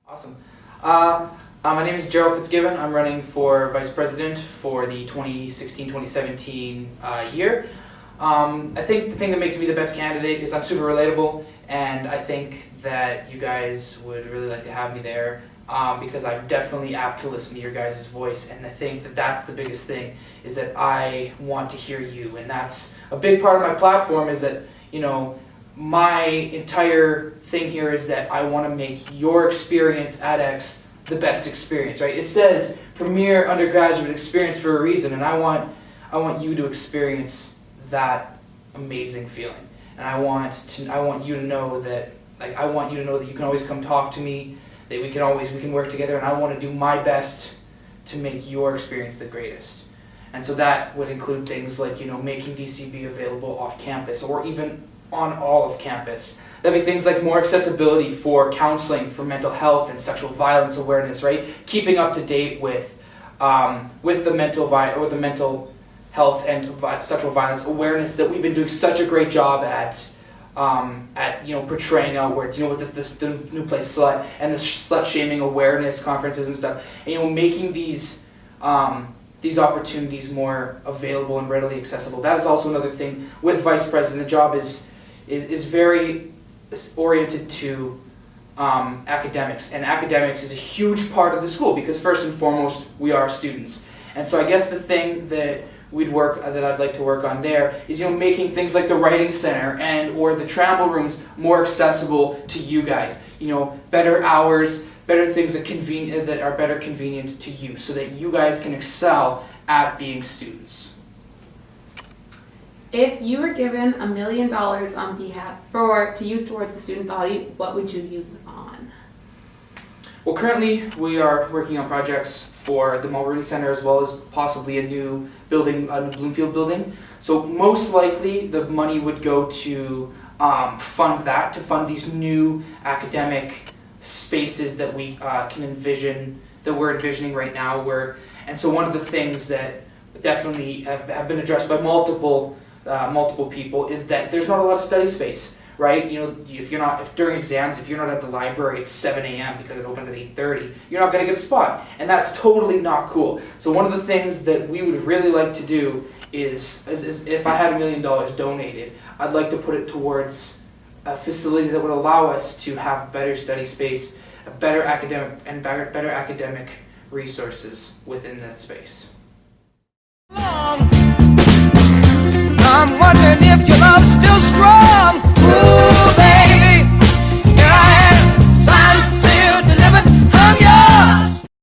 Awesome. My name is Gerald Fitzgibbon. I'm running for Vice President for the 2016-2017 year. I think the thing that makes me the best candidate is I'm super relatable, and I think that you guys would really like to have me there because I'm definitely apt to listen to your guys' voice, and I think that that's the biggest thing, is that I want to hear you, and that's a big part of my platform, is that, you know, my entire thing here is that I want to make your experience at X the best experience, right? It says premier undergraduate experience for a reason, and I want you to experience that amazing feeling. And I want you to know that, like, I want you to know that you can always come talk to me, that we can work together, and I want to do my best to make your experience the greatest. And so that would include things like, you know, making DCB available off campus or even on all of campus. That'd be things like more accessibility for counseling, for mental health and sexual violence awareness, right? Keeping up to date with the mental health and sexual violence awareness that we've been doing such a great job at you know, portraying outwards, you know, with this new place Slut and the slut shaming awareness conferences and stuff, and, you know, making these opportunities more available and readily accessible. That is also another thing with Vice President. The job is very oriented to academics, and academics is a huge part of the school because first and foremost we are students. And so I guess the thing that I'd like to work on there is, you know, making things like the writing center or the travel rooms more accessible to you guys. You know, better hours, better things that are better convenient to you, so that you guys can excel at being students. If you were given $1 million on behalf to use towards the student body, what would you use them on? Well, currently we are working on projects for the Mulroney Center as well as possibly a new building, a new Bloomfield building. So most likely the money would go to fund these new academic spaces that we can envision, that we're envisioning right now. And so one of the things that definitely have been addressed by multiple people is that there's not a lot of study space, right? You know, if during exams, if you're not at the library at 7 a.m. because it opens at 8:30, you're not going to get a spot, and that's totally not cool. So one of the things that we would really like to do is if I had $1 million donated, I'd like to put it towards a facility that would allow us to have better study space, better academic resources within that space. I'm wondering if your love's still strong.